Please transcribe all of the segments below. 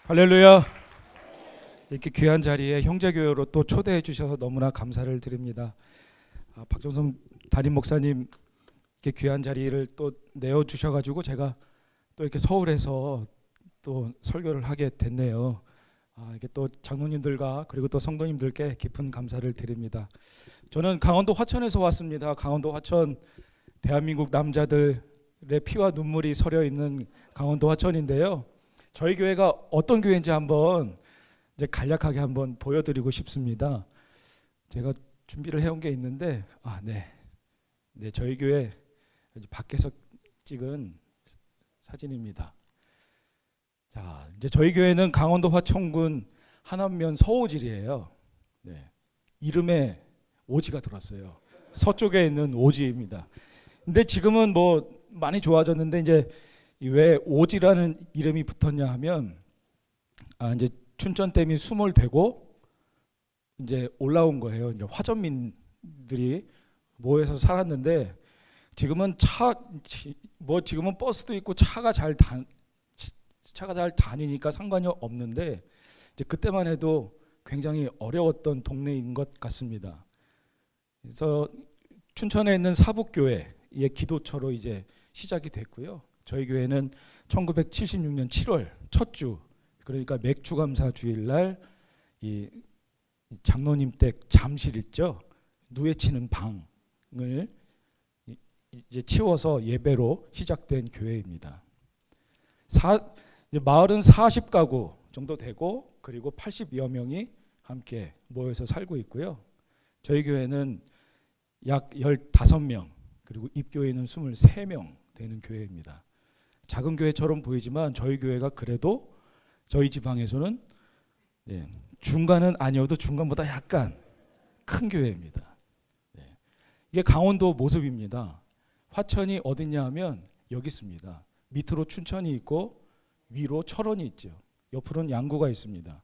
할렐루야. 이렇게 귀한 자리에 형제교회로 또 초대해 주셔서 너무나 감사를 드립니다. 박종성 담임 목사님 이렇게 귀한 자리를 또 내어 주셔가지고 제가 또 이렇게 서울에서 또 설교를 하게 됐네요. 이게 또 장로님들과 그리고 또 성도님들께 깊은 감사를 드립니다. 저는 강원도 화천에서 왔습니다. 강원도 화천, 대한민국 남자들의 피와 눈물이 서려 있는 강원도 화천인데요. 저희 교회가 어떤 교회인지 한번 이제 간략하게 한번 보여드리고 싶습니다. 제가 준비를 해온 게 있는데, 네, 저희 교회 밖에서 찍은 사진입니다. 자, 이제 저희 교회는 강원도 화천군 하남면 서오질이에요. 네, 이름에 오지가 들었어요. 서쪽에 있는 오지입니다. 근데 지금은 뭐 많이 좋아졌는데 이제 왜 오지라는 이름이 붙었냐 하면 이제 춘천댐이 수몰되고 이제 올라온 거예요. 이제 화전민들이 모여서 살았는데 지금은 지금은 버스도 있고 차가 잘 다니니까 상관이 없는데 이제 그때만 해도 굉장히 어려웠던 동네인 것 같습니다. 그래서 춘천에 있는 사북교회의 기도처로 이제 시작이 됐고요. 저희 교회는 1976년 7월 첫 주, 그러니까 맥주감사 주일날 이 장로님 댁 잠실 있죠, 누에치는 방을 이제 치워서 예배로 시작된 교회입니다. 마을은 40가구 정도 되고 그리고 80여 명이 함께 모여서 살고 있고요. 저희 교회는 약 15명 그리고 입교인은 23명 되는 교회입니다. 작은 교회처럼 보이지만 저희 교회가 그래도 저희 지방에서는 중간은 아니어도 중간보다 약간 큰 교회입니다. 이게 강원도 모습입니다. 화천이 어딨냐 하면 여기 있습니다. 밑으로 춘천이 있고 위로 철원이 있죠. 옆으로는 양구가 있습니다.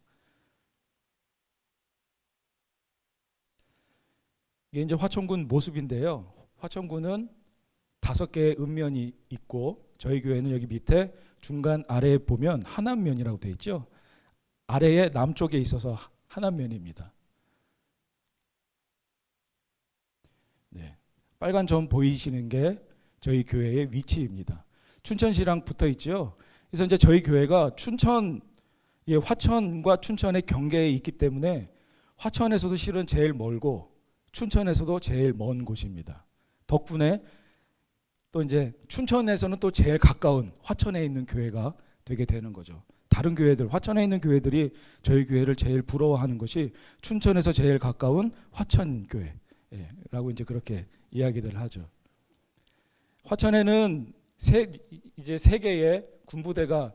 이게 이제 화천군 모습인데요. 화천군은 5개의 읍면이 있고 저희 교회는 여기 밑에 중간 아래에 보면 하남면이라고 되어 있죠. 아래에 남쪽에 있어서 하남면입니다. 네, 빨간 점 보이시는 게 저희 교회의 위치입니다. 춘천시랑 붙어 있죠. 그래서 이제 저희 교회가 화천과 춘천의 경계에 있기 때문에 화천에서도 실은 제일 멀고 춘천에서도 제일 먼 곳입니다. 덕분에 또 이제 춘천에서는 또 제일 가까운 화천에 있는 교회가 되게 되는 거죠. 다른 교회들, 화천에 있는 교회들이 저희 교회를 제일 부러워하는 것이 춘천에서 제일 가까운 화천 교회라고 이제 그렇게 이야기들 하죠. 화천에는 이제 3개의 군부대가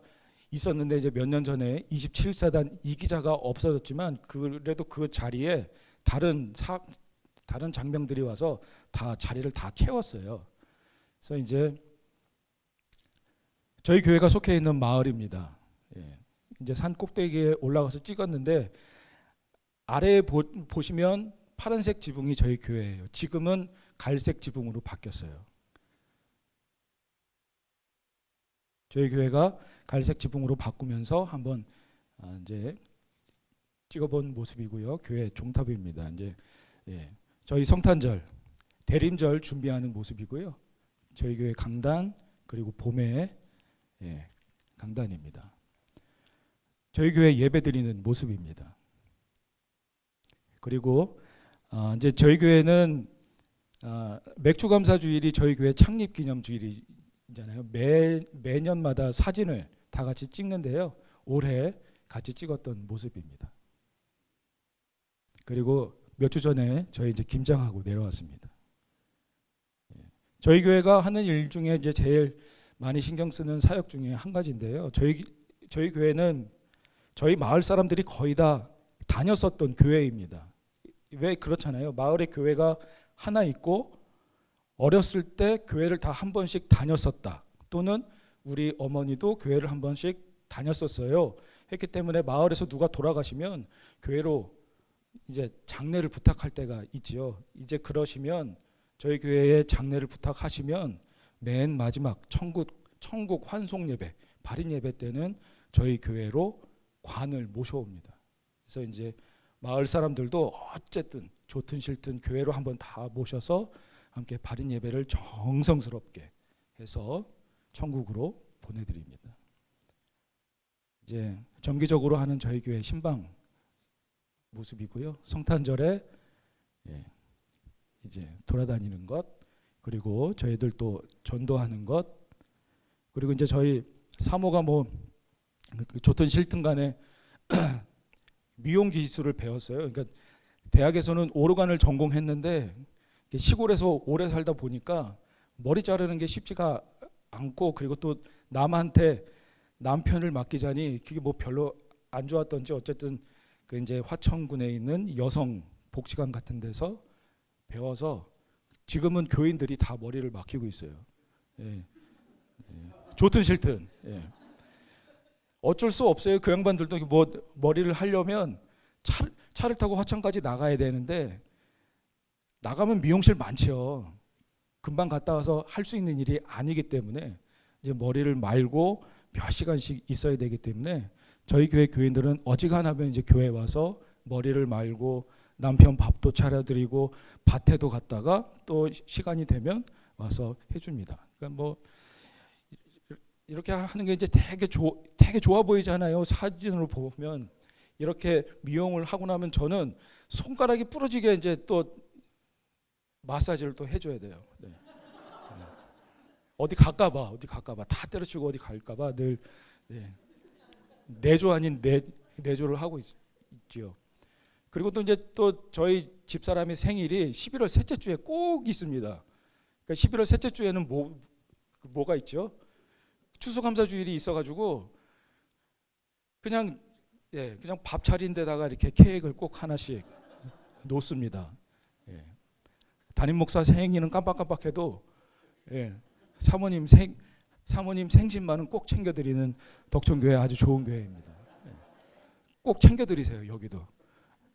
있었는데 이제 몇 년 전에 27사단 이기자가 없어졌지만 그래도 그 자리에 다른 장병들이 와서 다 자리를 다 채웠어요. 그래서 이제 저희 교회가 속해 있는 마을입니다. 이제 산 꼭대기에 올라가서 찍었는데 아래에 보시면 파란색 지붕이 저희 교회예요. 지금은 갈색 지붕으로 바뀌었어요. 저희 교회가 갈색 지붕으로 바꾸면서 한번 이제 찍어본 모습이고요. 교회 종탑입니다. 이제 저희 성탄절, 대림절 준비하는 모습이고요. 저희 교회 강단 그리고 봄에 강단입니다. 저희 교회 예배드리는 모습입니다. 그리고 이제 저희 교회는 맥주감사 주일이 저희 교회 창립 기념 주일이잖아요. 매년마다 사진을 다 같이 찍는데요. 올해 같이 찍었던 모습입니다. 그리고 몇 주 전에 저희 이제 김장하고 내려왔습니다. 저희 교회가 하는 일 중에 이제 제일 많이 신경 쓰는 사역 중에 한 가지인데요. 저희 교회는 저희 마을 사람들이 거의 다 다녔었던 교회입니다. 왜 그렇잖아요. 마을에 교회가 하나 있고 어렸을 때 교회를 다 한 번씩 다녔었다. 또는 우리 어머니도 교회를 한 번씩 다녔었어요. 했기 때문에 마을에서 누가 돌아가시면 교회로 이제 장례를 부탁할 때가 있지요. 이제 그러시면 저희 교회에 장례를 부탁하시면 맨 마지막 천국 환송 예배, 발인 예배 때는 저희 교회로 관을 모셔옵니다. 그래서 이제 마을 사람들도 어쨌든 좋든 싫든 교회로 한번 다 모셔서 함께 발인 예배를 정성스럽게 해서 천국으로 보내드립니다. 이제 정기적으로 하는 저희 교회 신방 모습이고요. 성탄절에 이제 돌아다니는 것, 그리고 저희들 또 전도하는 것, 그리고 이제 저희 사모가 뭐 좋든 싫든 간에 미용 기술을 배웠어요. 그러니까 대학에서는 오르간을 전공했는데 시골에서 오래 살다 보니까 머리 자르는 게 쉽지가 않고, 그리고 또 남한테 남편을 맡기자니 그게 뭐 별로 안 좋았던지 어쨌든 그 이제 화천군에 있는 여성 복지관 같은 데서 배워서 지금은 교인들이 다 머리를 맡기고 있어요. 예. 좋든 싫든. 예. 어쩔 수 없어요. 그 양반들도 뭐 머리를 하려면 차를 타고 화천까지 나가야 되는데 나가면 미용실 많죠. 금방 갔다 와서 할 수 있는 일이 아니기 때문에 이제 머리를 말고 몇 시간씩 있어야 되기 때문에 저희 교회 교인들은 어지간하면 이제 교회 와서 머리를 말고 남편 밥도 차려드리고 밭에도 갔다가 또 시간이 되면 와서 해줍니다. 그러니까 뭐 이렇게 하는 게 이제 되게 좋아 보이잖아요. 사진으로 보면 이렇게 미용을 하고 나면 저는 손가락이 부러지게 이제 또 마사지를 또 해줘야 돼요. 네. 어디 갈까봐 다 때려치고 어디 갈까봐 늘 내조 아닌 내조를 하고 있지요. 그리고 또 이제 또 저희 집사람의 생일이 11월 셋째 주에 꼭 있습니다. 그러니까 11월 셋째 주에는 뭐가 있죠? 추수감사주일이 있어가지고 그냥 밥 차린 데다가 이렇게 케이크를 꼭 하나씩 놓습니다. 담임 목사 생일은 깜빡깜빡해도 사모님 생신만은 꼭 챙겨드리는 덕천교회 아주 좋은 교회입니다. 꼭 챙겨드리세요. 여기도.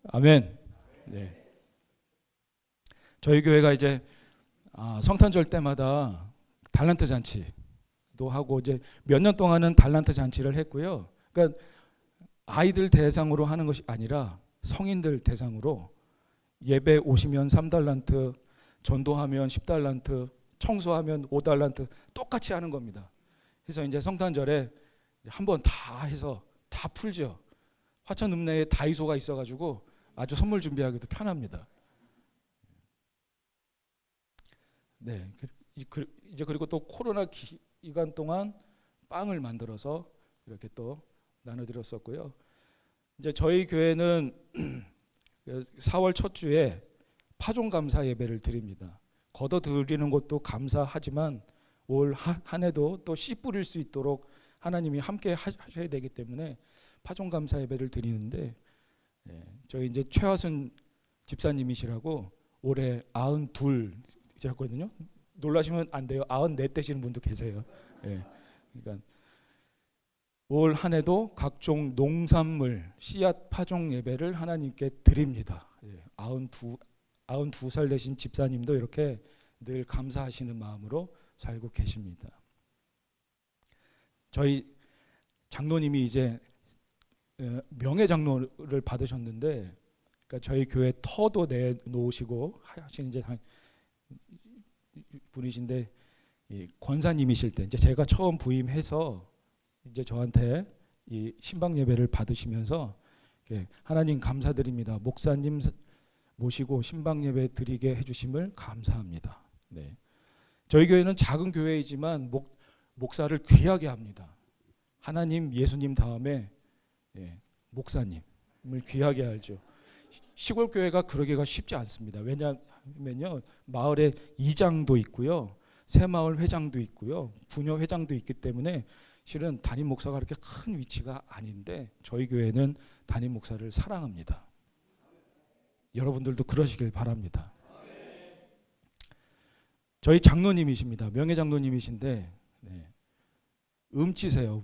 아멘. 네. 저희 교회가 이제 성탄절 때마다 달란트 잔치도 하고 이제 몇 년 동안은 달란트 잔치를 했고요. 그러니까 아이들 대상으로 하는 것이 아니라 성인들 대상으로 예배 오시면 3달란트, 전도하면 10달란트, 청소하면 5달란트 똑같이 하는 겁니다. 그래서 이제 성탄절에 한번 다 해서 다 풀죠. 화천 읍내에 다이소가 있어가지고 아주 선물 준비하기도 편합니다. 네, 이제 그리고 또 코로나 기간 동안 빵을 만들어서 이렇게 또 나눠드렸었고요. 이제 저희 교회는 4월 첫 주에 파종 감사 예배를 드립니다. 걷어 드리는 것도 감사하지만 올 한 해도 또 씨 뿌릴 수 있도록 하나님이 함께 하셔야 되기 때문에 파종 감사 예배를 드리는데 저희 이제 최하순 집사님이시라고 올해 92이셨거든요. 놀라시면 안 돼요. 94 되시는 분도 계세요. 그러니까 올 한 해도 각종 농산물 씨앗 파종 예배를 하나님께 드립니다. 92살 되신 집사님도 이렇게 늘 감사하시는 마음으로 살고 계십니다. 저희 장로님이 이제 명예 장로를 받으셨는데, 그러니까 저희 교회 터도 내놓으시고 하신 이제 분이신데, 권사님이실 때 이제 제가 처음 부임해서 이제 저한테 이 신방 예배를 받으시면서 하나님 감사드립니다. 목사님 모시고 신방 예배 드리게 해주심을 감사합니다. 네. 저희 교회는 작은 교회이지만 목사를 귀하게 합니다. 하나님, 예수님 다음에 목사님을 귀하게 알죠. 시골 교회가 그러기가 쉽지 않습니다. 왜냐하면요, 마을에 이장도 있고요, 새마을 회장도 있고요, 부녀 회장도 있기 때문에 실은 담임 목사가 그렇게 큰 위치가 아닌데 저희 교회는 담임 목사를 사랑합니다. 여러분들도 그러시길 바랍니다. 저희 장로님이십니다. 명예 장로님이신데 음치세요.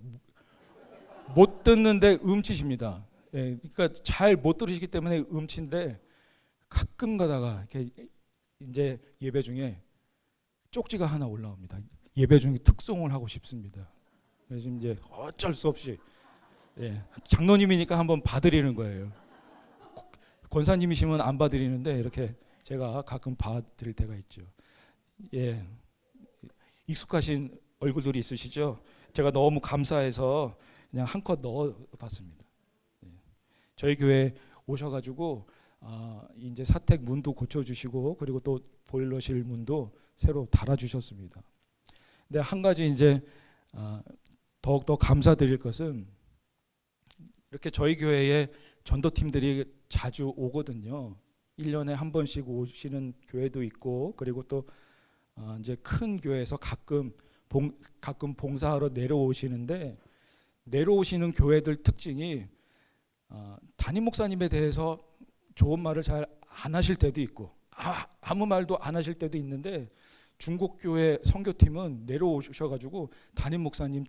못 듣는데 음치십니다. 그러니까 잘 못 들으시기 때문에 음치인데 가끔 가다가 이렇게 이제 예배 중에 쪽지가 하나 올라옵니다. 예배 중에 특송을 하고 싶습니다. 그래서 이제 어쩔 수 없이 예, 장로님이니까 한번 봐드리는 거예요. 권사님이시면 안 봐드리는데 이렇게 제가 가끔 봐드릴 때가 있죠. 예, 익숙하신 얼굴들이 있으시죠? 제가 너무 감사해서 그냥 한컷 넣어봤습니다. 예. 저희 교회 오셔가지고 이제 사택 문도 고쳐주시고 그리고 또 보일러실 문도 새로 달아주셨습니다. 근데 한 가지 이제 더욱더 감사드릴 것은 이렇게 저희 교회에 전도팀들이 자주 오거든요. 1년에 한 번씩 오시는 교회도 있고 그리고 또 이제 큰 교회에서 가끔 봉사하러 내려오시는데 내려오시는 교회들 특징이 담임 목사님에 대해서 좋은 말을 잘 안 하실 때도 있고 아무 말도 안 하실 때도 있는데 중국교회 선교팀은 내려오셔가지고 담임 목사님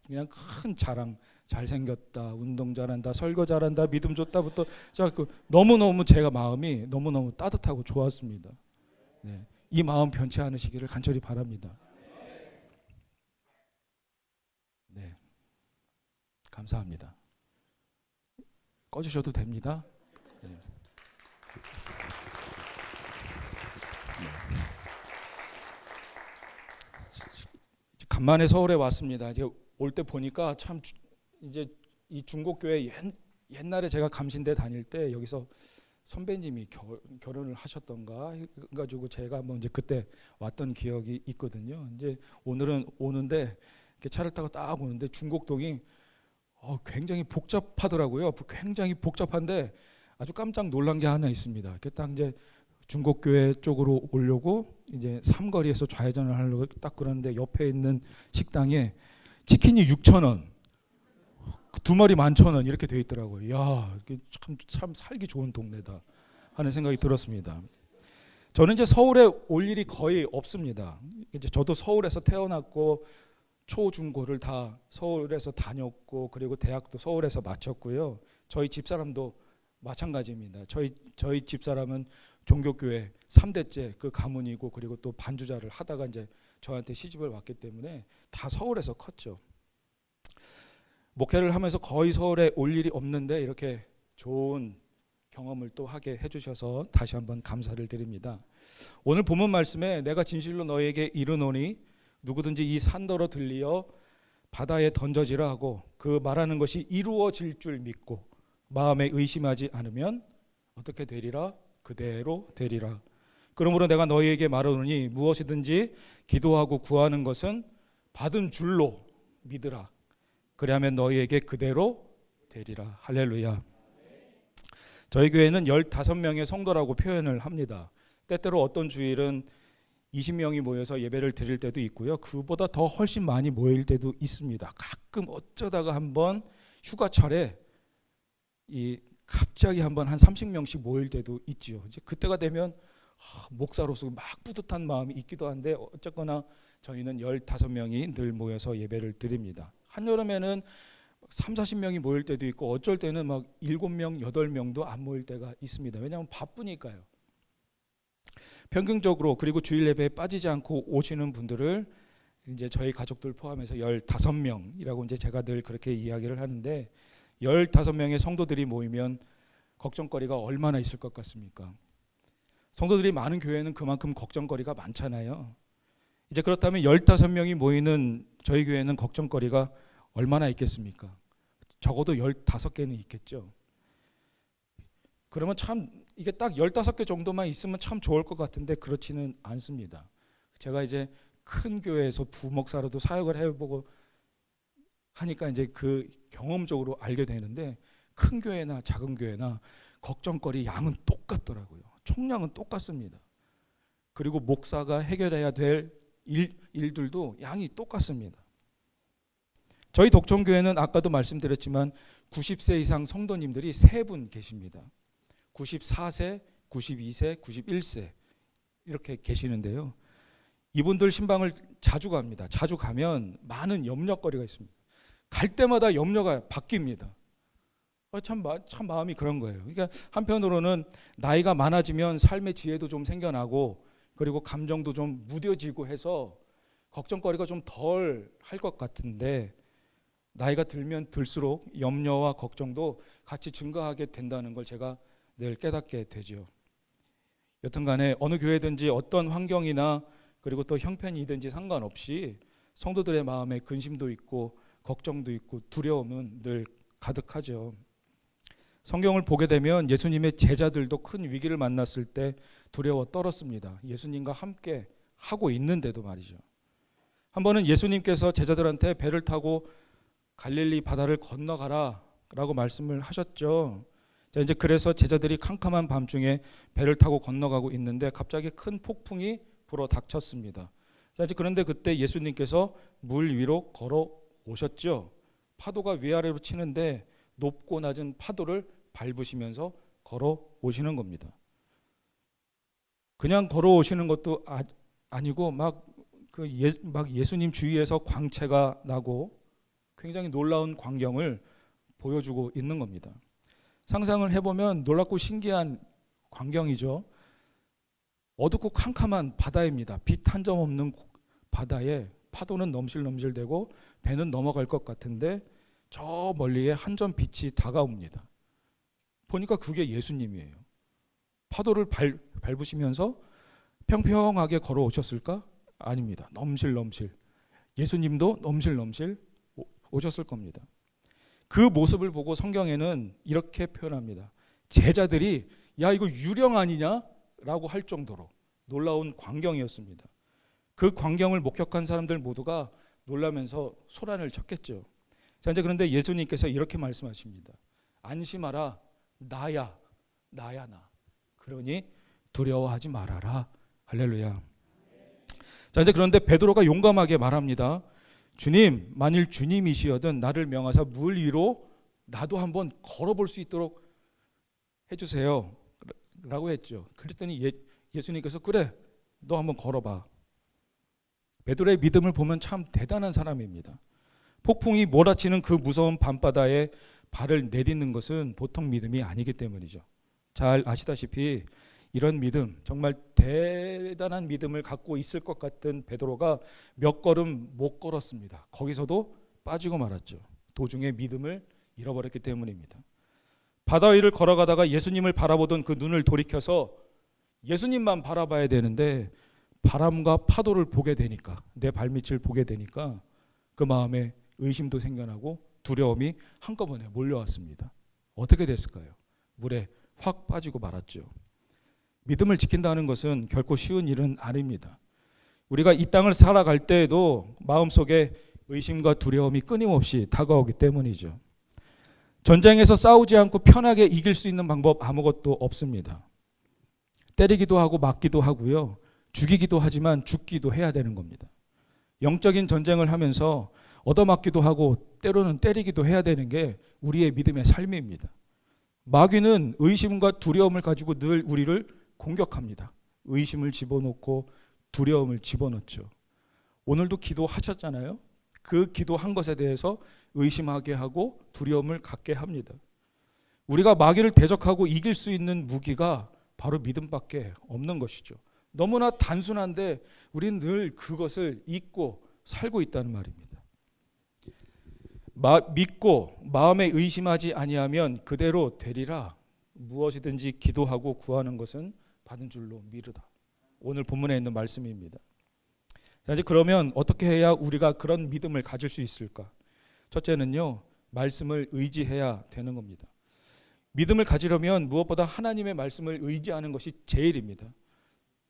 그냥 큰 자랑 잘생겼다, 운동 잘한다, 설교 잘한다, 믿음 좋다부터 너무너무 제가 마음이 너무너무 따뜻하고 좋았습니다. 네, 이 마음 변치 않으시기를 간절히 바랍니다. 네, 감사합니다. 꺼주셔도 됩니다. 네. 간만에 서울에 왔습니다. 이제 올 때 보니까 참 이제 이 중국교회 옛날에 제가 감신대 다닐 때 여기서 선배님이 결혼을 하셨던가 해가지고 제가 한번 이제 그때 왔던 기억이 있거든요. 이제 오늘은 오는데 이렇게 차를 타고 딱 오는데 중곡동이 굉장히 복잡하더라고요. 굉장히 복잡한데 아주 깜짝 놀란 게 하나 있습니다. 이렇게 딱 이제 중곡교회 쪽으로 오려고 이제 삼거리에서 좌회전을 하려고 딱 그러는데 옆에 있는 식당에 치킨이 6,000원, 두 마리 11,000원 이렇게 돼 있더라고요. 야, 참 살기 좋은 동네다 하는 생각이 들었습니다. 저는 이제 서울에 올 일이 거의 없습니다. 이제 저도 서울에서 태어났고 초중고를 다 서울에서 다녔고 그리고 대학도 서울에서 마쳤고요. 저희 집사람도 마찬가지입니다. 저희 집사람은 종교교회 3대째 그 가문이고 그리고 또 반주자를 하다가 이제 저한테 시집을 왔기 때문에 다 서울에서 컸죠. 목회를 하면서 거의 서울에 올 일이 없는데 이렇게 좋은 경험을 또 하게 해주셔서 다시 한번 감사를 드립니다. 오늘 본문 말씀에 내가 진실로 너에게 이르노니 누구든지 이 산더러 들리어 바다에 던져지라 하고 그 말하는 것이 이루어질 줄 믿고 마음에 의심하지 않으면 어떻게 되리라? 그대로 되리라. 그러므로 내가 너희에게 말하노니 무엇이든지 기도하고 구하는 것은 받은 줄로 믿으라. 그리하면 너희에게 그대로 되리라. 할렐루야. 저희 교회는 15명의 성도라고 표현을 합니다. 때때로 어떤 주일은 20명이 모여서 예배를 드릴 때도 있고요. 그보다 더 훨씬 많이 모일 때도 있습니다. 가끔 어쩌다가 한번 휴가철에 갑자기 한번 한 30명씩 모일 때도 있지요. 이제 그때가 되면 목사로서 막 뿌듯한 마음이 있기도 한데 어쨌거나 저희는 15명이 늘 모여서 예배를 드립니다. 한여름에는 30-40명이 모일 때도 있고 어쩔 때는 막 7명, 8명도 안 모일 때가 있습니다. 왜냐하면 바쁘니까요. 평균적으로 그리고 주일 예배에 빠지지 않고 오시는 분들을 이제 저희 가족들 포함해서 15명이라고 이제 제가 늘 그렇게 이야기를 하는데 15명의 성도들이 모이면 걱정거리가 얼마나 있을 것 같습니까? 성도들이 많은 교회는 그만큼 걱정거리가 많잖아요. 이제 그렇다면 15명이 모이는 저희 교회는 걱정거리가 얼마나 있겠습니까? 적어도 15개는 있겠죠. 그러면 참 이게 딱 15개 정도만 있으면 참 좋을 것 같은데 그렇지는 않습니다. 제가 이제 큰 교회에서 부목사로도 사역을 해보고 하니까 이제 그 경험적으로 알게 되는데 큰 교회나 작은 교회나 걱정거리 양은 똑같더라고요. 총량은 똑같습니다. 그리고 목사가 해결해야 될 일들도 양이 똑같습니다. 저희 독촌교회는 아까도 말씀드렸지만 90세 이상 성도님들이 3분 계십니다. 94세, 92세, 91세 이렇게 계시는데요. 이분들 신방을 자주 갑니다. 자주 가면 많은 염려거리가 있습니다. 갈 때마다 염려가 바뀝니다. 참 마음이 그런 거예요. 그러니까 한편으로는 나이가 많아지면 삶의 지혜도 좀 생겨나고 그리고 감정도 좀 무뎌지고 해서 걱정거리가 좀 덜 할 것 같은데 나이가 들면 들수록 염려와 걱정도 같이 증가하게 된다는 걸 제가 늘 깨닫게 되죠. 여튼간에 어느 교회든지 어떤 환경이나 그리고 또 형편이든지 상관없이 성도들의 마음에 근심도 있고 걱정도 있고 두려움은 늘 가득하죠. 성경을 보게 되면 예수님의 제자들도 큰 위기를 만났을 때 두려워 떨었습니다. 예수님과 함께 하고 있는데도 말이죠. 한 번은 예수님께서 제자들한테 배를 타고 갈릴리 바다를 건너가라 라고 말씀을 하셨죠. 자, 이제 그래서 제자들이 캄캄한 밤중에 배를 타고 건너가고 있는데 갑자기 큰 폭풍이 불어 닥쳤습니다. 자, 이제 그런데 그때 예수님께서 물 위로 걸어 오셨죠. 파도가 위아래로 치는데 높고 낮은 파도를 밟으시면서 걸어 오시는 겁니다. 그냥 걸어 오시는 것도 아니고 막 예수님 주위에서 광채가 나고 굉장히 놀라운 광경을 보여주고 있는 겁니다. 상상을 해보면 놀랍고 신기한 광경이죠. 어둡고 캄캄한 바다입니다. 빛 한 점 없는 바다에 파도는 넘실넘실대고 배는 넘어갈 것 같은데 저 멀리에 한 점 빛이 다가옵니다. 보니까 그게 예수님이에요. 파도를 밟으시면서 평평하게 걸어오셨을까? 아닙니다. 넘실넘실. 예수님도 넘실넘실 오셨을 겁니다. 그 모습을 보고 성경에는 이렇게 표현합니다. 제자들이 야 이거 유령 아니냐? 라고 할 정도로 놀라운 광경이었습니다. 그 광경을 목격한 사람들 모두가 놀라면서 소란을 쳤겠죠. 자, 이제 그런데 예수님께서 이렇게 말씀하십니다. 안심하라. 나야 나. 그러니 두려워하지 말아라. 할렐루야. 자, 이제 그런데 베드로가 용감하게 말합니다. 주님, 만일 주님이시여든 나를 명하사 물 위로 나도 한번 걸어볼 수 있도록 해주세요 라고 했죠. 그랬더니 예수님께서 그래 너 한번 걸어봐. 베드로의 믿음을 보면 참 대단한 사람입니다. 폭풍이 몰아치는 그 무서운 밤바다에 발을 내딛는 것은 보통 믿음이 아니기 때문이죠. 잘 아시다시피 이런 믿음, 정말 대단한 믿음을 갖고 있을 것 같은 베드로가 몇 걸음 못 걸었습니다. 거기서도 빠지고 말았죠. 도중에 믿음을 잃어버렸기 때문입니다. 바다 위를 걸어가다가 예수님을 바라보던 그 눈을 돌이켜서 예수님만 바라봐야 되는데 바람과 파도를 보게 되니까, 내 발밑을 보게 되니까 그 마음에 의심도 생겨나고 두려움이 한꺼번에 몰려왔습니다. 어떻게 됐을까요? 물에 확 빠지고 말았죠. 믿음을 지킨다는 것은 결코 쉬운 일은 아닙니다. 우리가 이 땅을 살아갈 때에도 마음속에 의심과 두려움이 끊임없이 다가오기 때문이죠. 전쟁에서 싸우지 않고 편하게 이길 수 있는 방법 아무것도 없습니다. 때리기도 하고 맞기도 하고요. 죽이기도 하지만 죽기도 해야 되는 겁니다. 영적인 전쟁을 하면서 얻어맞기도 하고 때로는 때리기도 해야 되는 게 우리의 믿음의 삶입니다. 마귀는 의심과 두려움을 가지고 늘 우리를 공격합니다. 의심을 집어넣고 두려움을 집어넣죠. 오늘도 기도하셨잖아요. 그 기도한 것에 대해서 의심하게 하고 두려움을 갖게 합니다. 우리가 마귀를 대적하고 이길 수 있는 무기가 바로 믿음밖에 없는 것이죠. 너무나 단순한데 우리는 늘 그것을 잊고 살고 있다는 말입니다. 믿고 마음에 의심하지 아니하면 그대로 되리라. 무엇이든지 기도하고 구하는 것은 받은 줄로 미루다. 오늘 본문에 있는 말씀입니다. 자, 이제 그러면 어떻게 해야 우리가 그런 믿음을 가질 수 있을까? 첫째는요, 말씀을 의지해야 되는 겁니다. 믿음을 가지려면 무엇보다 하나님의 말씀을 의지하는 것이 제일입니다.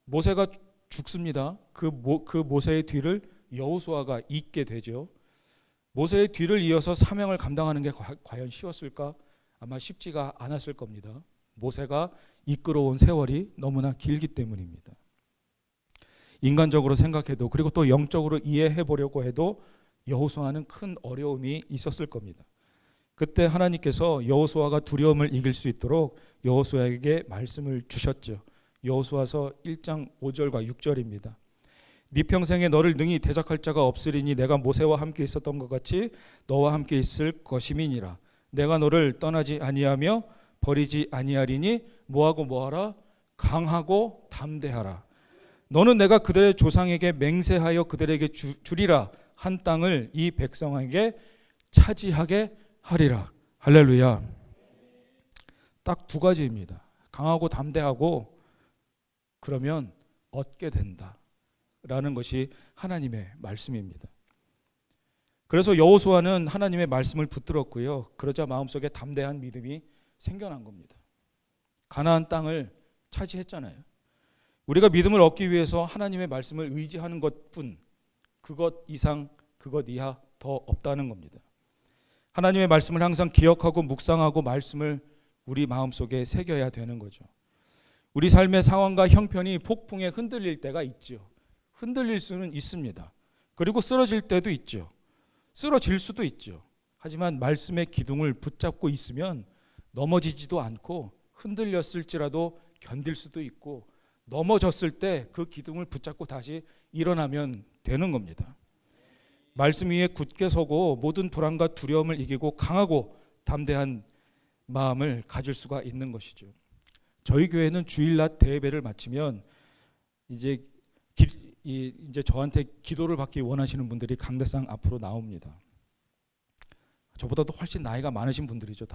모세가 죽습니다. 그 모세의 뒤를 여호수아가 잇게 되죠. 모세의 뒤를 이어서 사명을 감당하는 게 과연 쉬웠을까? 아마 쉽지가 않았을 겁니다. 모세가 이끌어온 세월이 너무나 길기 때문입니다. 인간적으로 생각해도 그리고 또 영적으로 이해해 보려고 해도 여호수아는 큰 어려움이 있었을 겁니다. 그때 하나님께서 여호수아가 두려움을 이길 수 있도록 여호수아에게 말씀을 주셨죠. 여호수아서 1장 5절과 6절입니다. 네 평생에 너를 능히 대적할 자가 없으리니 내가 모세와 함께 있었던 것 같이 너와 함께 있을 것임이니라. 내가 너를 떠나지 아니하며 버리지 아니하리니 뭐하라? 강하고 담대하라. 너는 내가 그들의 조상에게 맹세하여 그들에게 주리라 한 땅을 이 백성에게 차지하게 하리라. 할렐루야. 딱 두 가지입니다. 강하고 담대하고 그러면 얻게 된다 라는 것이 하나님의 말씀입니다. 그래서 여호수아는 하나님의 말씀을 붙들었고요. 그러자 마음속에 담대한 믿음이 생겨난 겁니다. 가나안 땅을 차지했잖아요. 우리가 믿음을 얻기 위해서 하나님의 말씀을 의지하는 것뿐, 그것 이상 그것 이하 더 없다는 겁니다. 하나님의 말씀을 항상 기억하고 묵상하고 말씀을 우리 마음속에 새겨야 되는 거죠. 우리 삶의 상황과 형편이 폭풍에 흔들릴 때가 있죠. 흔들릴 수는 있습니다. 그리고 쓰러질 때도 있죠. 쓰러질 수도 있죠. 하지만 말씀의 기둥을 붙잡고 있으면 넘어지지도 않고 흔들렸을지라도 견딜 수도 있고 넘어졌을 때 그 기둥을 붙잡고 다시 일어나면 되는 겁니다. 말씀 위에 굳게 서고 모든 불안과 두려움을 이기고 강하고 담대한 마음을 가질 수가 있는 것이죠. 저희 교회는 주일낮 대예배를 마치면 이제 저한테 기도를 받기 원하시는 분들이 강대상 앞으로 나옵니다. 저보다도 훨씬 나이가 많으신 분들이죠.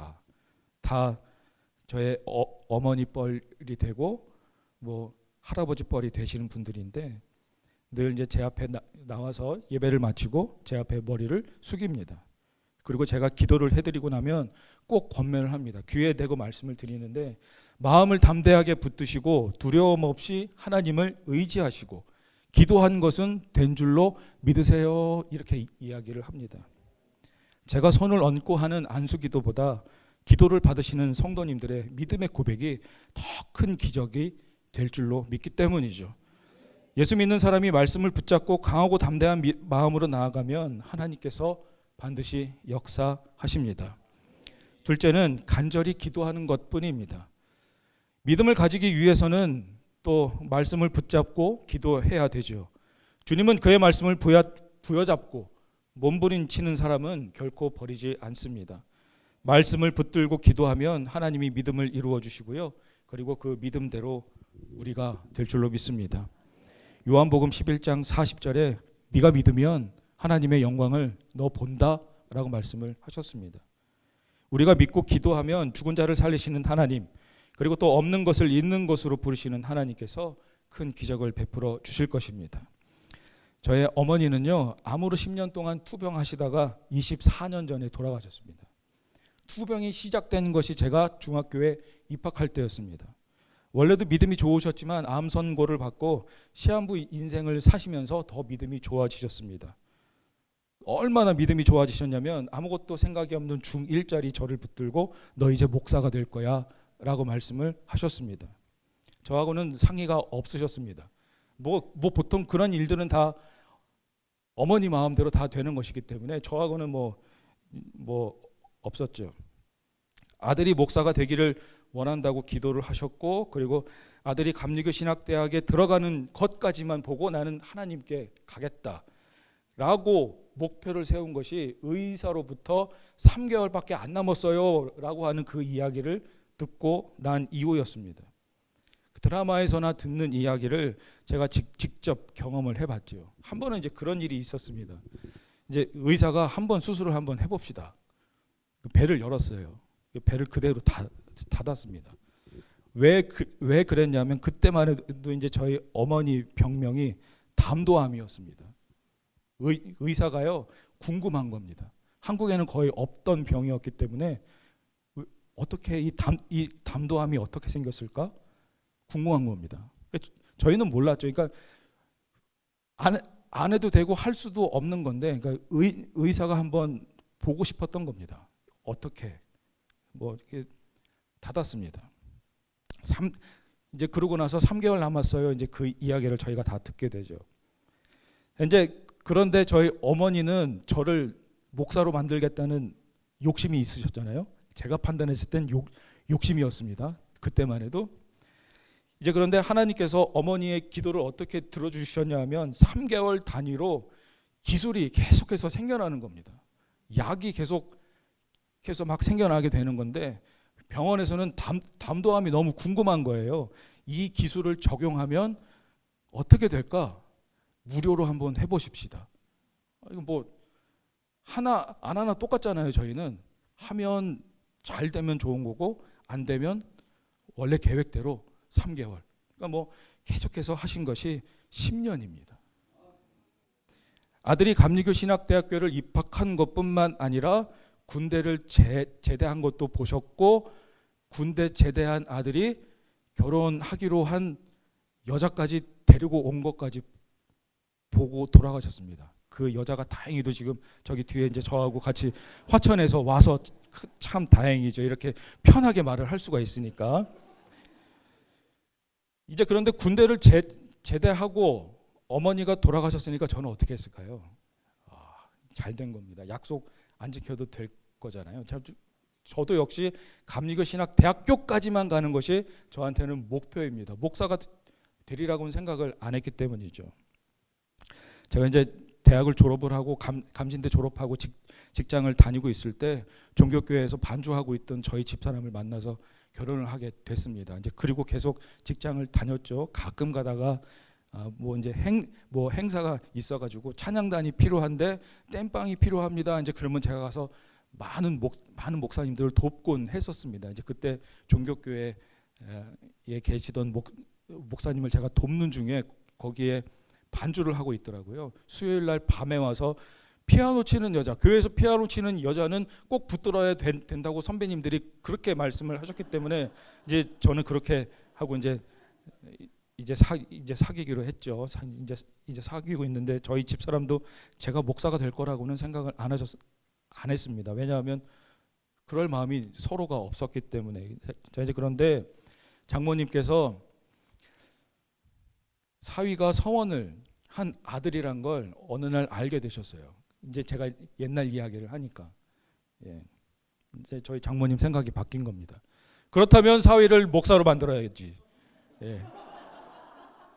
다 저의 어머니 뻘이 되고 뭐 할아버지 뻘이 되시는 분들인데 늘 이제 제 앞에 나와서 예배를 마치고 제 앞에 머리를 숙입니다. 그리고 제가 기도를 해드리고 나면 꼭 권면을 합니다. 귀에 대고 말씀을 드리는데 마음을 담대하게 붙드시고 두려움 없이 하나님을 의지하시고 기도한 것은 된 줄로 믿으세요. 이렇게 이야기를 합니다. 제가 손을 얹고 하는 안수기도보다 기도를 받으시는 성도님들의 믿음의 고백이 더 큰 기적이 될 줄로 믿기 때문이죠. 예수 믿는 사람이 말씀을 붙잡고 강하고 담대한 마음으로 나아가면 하나님께서 반드시 역사하십니다. 둘째는 간절히 기도하는 것뿐입니다. 믿음을 가지기 위해서는 또 말씀을 붙잡고 기도해야 되죠. 주님은 그의 말씀을 부여잡고 몸부림치는 사람은 결코 버리지 않습니다. 말씀을 붙들고 기도하면 하나님이 믿음을 이루어 주시고요. 그리고 그 믿음대로 우리가 될 줄로 믿습니다. 요한복음 11장 40절에 네가 믿으면 하나님의 영광을 너 본다 라고 말씀을 하셨습니다. 우리가 믿고 기도하면 죽은 자를 살리시는 하나님, 그리고 또 없는 것을 있는 것으로 부르시는 하나님께서 큰 기적을 베풀어 주실 것입니다. 저의 어머니는요, 암으로 10년 동안 투병하시다가 24년 전에 돌아가셨습니다. 투병이 시작된 것이 제가 중학교에 입학할 때였습니다. 원래도 믿음이 좋으셨지만 암 선고를 받고 시한부 인생을 사시면서 더 믿음이 좋아지셨습니다. 얼마나 믿음이 좋아지셨냐면 아무것도 생각이 없는 중1짜리 저를 붙들고 너 이제 목사가 될 거야 라고 말씀을 하셨습니다. 저하고는 상의가 없으셨습니다. 뭐 보통 그런 일들은 다 어머니 마음대로 다 되는 것이기 때문에 저하고는 뭐 없었죠. 아들이 목사가 되기를 원한다고 기도를 하셨고, 그리고 아들이 감리교 신학대학에 들어가는 것까지만 보고 나는 하나님께 가겠다라고 목표를 세운 것이 의사로부터 3개월밖에 안 남았어요 라고 하는 그 이야기를 듣고 난 이후였습니다. 그 드라마에서나 듣는 이야기를 제가 직접 경험을 해봤죠. 한 번은 이제 그런 일이 있었습니다. 이제 의사가 한번 수술을 한번 해봅시다. 배를 열었어요. 배를 그대로 닫았습니다. 왜 그랬냐면 그때만 해도 이제 저희 어머니 병명이 담도암이었습니다. 의사가요 궁금한 겁니다. 한국에는 거의 없던 병이었기 때문에 어떻게 이 담도암이 어떻게 생겼을까 궁금한 겁니다. 저희는 몰랐죠. 그러니까 안 해도 되고 할 수도 없는 건데, 그러니까 의사가 한번 보고 싶었던 겁니다. 어떻게 이렇게 닫았습니다. 이제 그러고 나서 3개월 남았어요. 이제 그 이야기를 저희가 다 듣게 되죠. 이제 그런데 저희 어머니는 저를 목사로 만들겠다는 욕심이 있으셨잖아요. 제가 판단했을 땐 욕심이었습니다. 그때만 해도. 이제 그런데 하나님께서 어머니의 기도를 어떻게 들어주셨냐면 3개월 단위로 기술이 계속해서 생겨나는 겁니다. 약이 계속해서 막 생겨나게 되는 건데, 병원에서는 담도암이 너무 궁금한 거예요. 이 기술을 적용하면 어떻게 될까? 무료로 한번 해보십시다. 이거 하나 안 하나 똑같잖아요. 저희는 하면 잘 되면 좋은 거고 안 되면 원래 계획대로 3개월. 그러니까 뭐 계속해서 하신 것이 10년입니다. 아들이 감리교 신학대학교를 입학한 것뿐만 아니라 군대를 제대한 것도 보셨고, 군대 제대한 아들이 결혼하기로 한 여자까지 데리고 온 것까지 보고 돌아가셨습니다. 그 여자가 다행히도 지금 저기 뒤에 이제 저하고 같이 화천에서 와서 참 다행이죠. 이렇게 편하게 말을 할 수가 있으니까. 이제 그런데 군대를 제대하고 어머니가 돌아가셨으니까 저는 어떻게 했을까요? 잘 된 겁니다. 약속 안 지켜도 될 거잖아요. 저도 역시 감리교 신학 대학교까지만 가는 것이 저한테는 목표입니다. 목사가 되리라고는 생각을 안 했기 때문이죠. 제가 이제 대학을 졸업을 하고 감신대 졸업하고 직장을 다니고 있을 때 종교교회에서 반주하고 있던 저희 집사람을 만나서 결혼을 하게 됐습니다. 이제 그리고 계속 직장을 다녔죠. 가끔 가다가 뭐 이제 행사가 있어가지고 찬양단이 필요한데 땜빵이 필요합니다. 이제 그러면 제가 가서 많은 목사님들을 돕곤 했었습니다. 이제 그때 종교교회에 계시던 목사님을 제가 돕는 중에 거기에 반주를 하고 있더라고요. 수요일 날 밤에 와서 피아노 치는 여자, 교회에서 피아노 치는 여자는 꼭 붙들어야 된다고 선배님들이 그렇게 말씀을 하셨기 때문에 이제 저는 그렇게 하고 이제 사귀기로 했죠. 이제 사귀고 있는데 저희 집사람도 제가 목사가 될 거라고는 생각을 안 했습니다. 왜냐하면 그럴 마음이 서로가 없었기 때문에. 자, 이제 그런데 장모님께서 사위가 서원을 한 아들이란 걸 어느 날 알게 되셨어요. 이제 제가 옛날 이야기를 하니까 이제 저희 장모님 생각이 바뀐 겁니다. 그렇다면 사위를 목사로 만들어야겠지.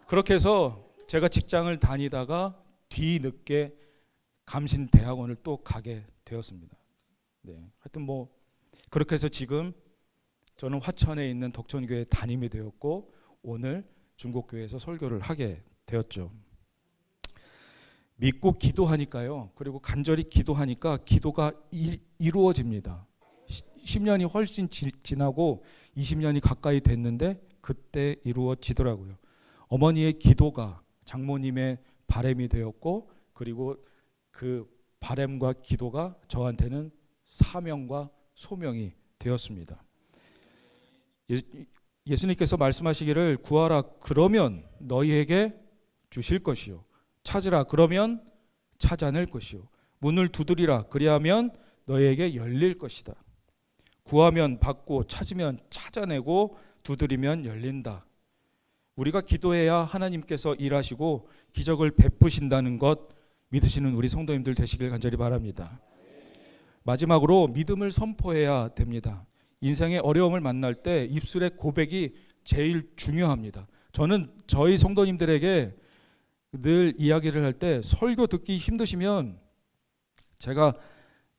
그렇게 해서 제가 직장을 다니다가 뒤늦게 감신대학원을 또 가게 되었습니다. 하여튼 뭐 그렇게 해서 지금 저는 화천에 있는 덕천교회 담임이 되었고 오늘 중국교회에서 설교를 하게 되었죠. 믿고 기도하니까요. 그리고 간절히 기도하니까 기도가 이루어집니다. 10년이 훨씬 지나고 20년이 가까이 됐는데 그때 이루어지더라고요. 어머니의 기도가 장모님의 바람이 되었고 그리고 그 바람과 기도가 저한테는 사명과 소명이 되었습니다. 예수님께서 말씀하시기를 구하라 그러면 너희에게 주실 것이요 찾으라 그러면 찾아낼 것이요 문을 두드리라 그리하면 너희에게 열릴 것이다. 구하면 받고 찾으면 찾아내고 두드리면 열린다. 우리가 기도해야 하나님께서 일하시고 기적을 베푸신다는 것 믿으시는 우리 성도님들 되시길 간절히 바랍니다. 마지막으로 믿음을 선포해야 됩니다. 인생의 어려움을 만날 때 입술의 고백이 제일 중요합니다. 저는 저희 성도님들에게 늘 이야기를 할 때 설교 듣기 힘드시면 제가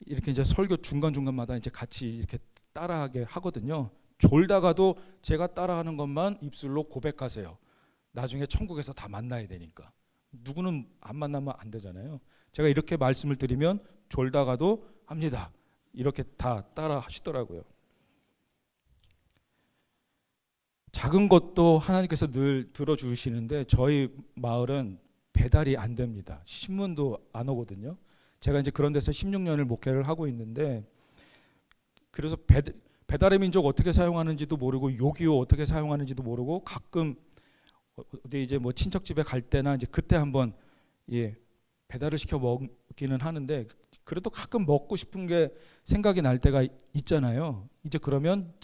이렇게 이제 설교 중간중간마다 이제 같이 이렇게 따라하게 하거든요. 졸다가도 제가 따라하는 것만 입술로 고백하세요. 나중에 천국에서 다 만나야 되니까. 누구는 안 만나면 안 되잖아요. 제가 이렇게 말씀을 드리면 졸다가도 합니다. 이렇게 다 따라 하시더라고요. 작은 것도 하나님께서 늘 들어주시는데 저희 마을은 배달이 안 됩니다. 신문도 안 오거든요. 제가 이제 그런 데서 16년을 목회를 하고 있는데 그래서 배달의 민족 어떻게 사용하는지도 모르고 요기요 어떻게 사용하는지도 모르고 가끔 어디 이제 뭐 친척집에 갈 때나 이제 그때 한번 배달을 시켜 먹기는 하는데 그래도 가끔 먹고 싶은 게 생각이 날 때가 있잖아요. 이제 그러면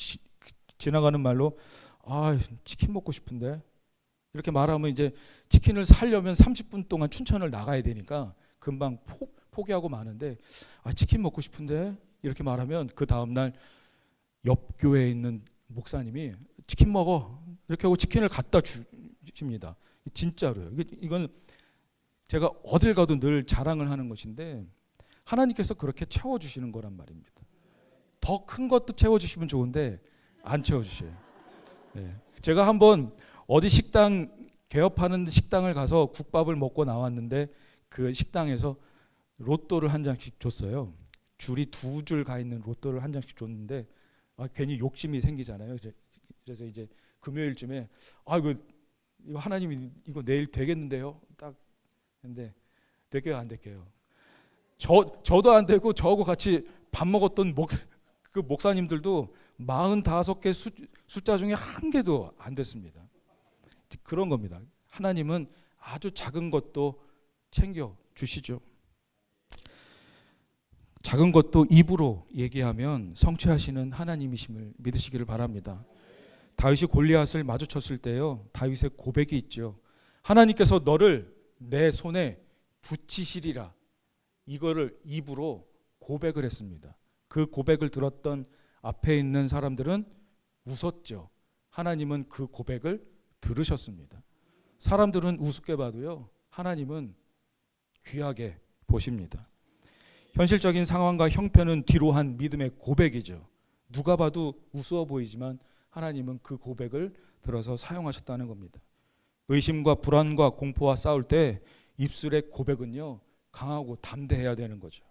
지나가는 말로 치킨 먹고 싶은데 이렇게 말하면 이제 치킨을 사려면 30분 동안 춘천을 나가야 되니까 금방 포기하고 마는데 치킨 먹고 싶은데 이렇게 말하면 그 다음날 옆 교회에 있는 목사님이 치킨 먹어 이렇게 하고 치킨을 갖다 주십니다. 진짜로요. 이건 제가 어딜 가도 늘 자랑을 하는 것인데 하나님께서 그렇게 채워주시는 거란 말입니다. 더 큰 것도 채워주시면 좋은데 안 채워주셔요. 제가 한번 어디 식당 개업하는 식당을 가서 국밥을 먹고 나왔는데 그 식당에서 로또를 한 장씩 줬어요. 줄이 두 줄 가 있는 로또를 한 장씩 줬는데 괜히 욕심이 생기잖아요. 그래서 이제 금요일쯤에 이거 하나님이 이거 내일 되겠는데요? 딱 근데 될게요, 안 될게요? 저도 안 되고 저하고 같이 밥 먹었던 그 목사님들도 45개 숫자 중에 한 개도 안 됐습니다. 그런 겁니다. 하나님은 아주 작은 것도 챙겨 주시죠. 작은 것도 입으로 얘기하면 성취하시는 하나님이심을 믿으시기를 바랍니다. 다윗이 골리앗을 마주쳤을 때요, 다윗의 고백이 있죠. 하나님께서 너를 내 손에 붙이시리라. 이거를 입으로 고백을 했습니다. 그 고백을 들었던 앞에 있는 사람들은 웃었죠. 하나님은 그 고백을 들으셨습니다. 사람들은 우습게 봐도요, 하나님은 귀하게 보십니다. 현실적인 상황과 형편은 뒤로 한 믿음의 고백이죠. 누가 봐도 우스워 보이지만 하나님은 그 고백을 들어서 사용하셨다는 겁니다. 의심과 불안과 공포와 싸울 때 입술의 고백은요, 강하고 담대해야 되는 거죠.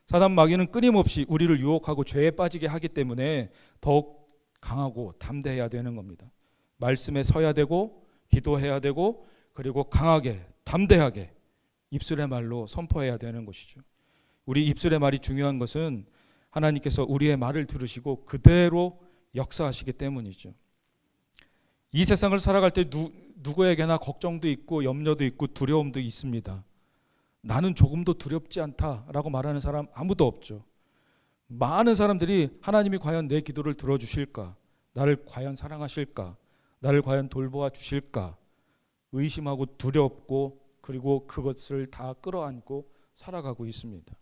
사단 마귀는 끊임없이 우리를 유혹하고 죄에 빠지게 하기 때문에 더욱 강하고 담대해야 되는 겁니다. 말씀에 서야 되고 기도해야 되고 그리고 강하게 담대하게 입술의 말로 선포해야 되는 것이죠. 우리 입술의 말이 중요한 것은 하나님께서 우리의 말을 들으시고 그대로 역사하시기 때문이죠. 이 세상을 살아갈 때 누구에게나 걱정도 있고 염려도 있고 두려움도 있습니다. 나는 조금도 두렵지 않다라고 말하는 사람 아무도 없죠. 많은 사람들이 하나님이 과연 내 기도를 들어주실까? 나를 과연 사랑하실까? 나를 과연 돌보아 주실까? 의심하고 두렵고 그리고 그것을 다 끌어안고 살아가고 있습니다.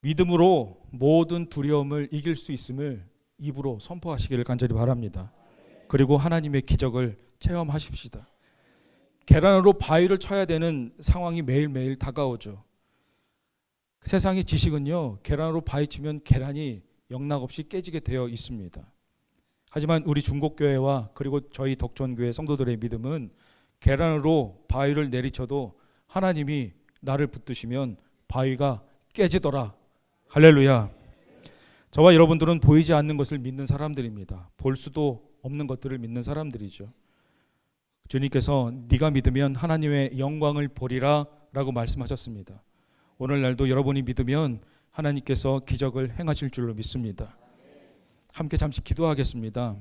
믿음으로 모든 두려움을 이길 수 있음을 입으로 선포하시기를 간절히 바랍니다. 그리고 하나님의 기적을 체험하십시다. 계란으로 바위를 쳐야 되는 상황이 매일매일 다가오죠. 세상의 지식은요, 계란으로 바위 치면 계란이 영락없이 깨지게 되어 있습니다. 하지만 우리 중곡교회와 그리고 저희 덕천교회 성도들의 믿음은 계란으로 바위를 내리쳐도 하나님이 나를 붙드시면 바위가 깨지더라. 할렐루야. 저와 여러분들은 보이지 않는 것을 믿는 사람들입니다. 볼 수도 없는 것들을 믿는 사람들이죠. 주님께서 네가 믿으면 하나님의 영광을 보리라 라고 말씀하셨습니다. 오늘날도 여러분이 믿으면 하나님께서 기적을 행하실 줄로 믿습니다. 함께 잠시 기도하겠습니다.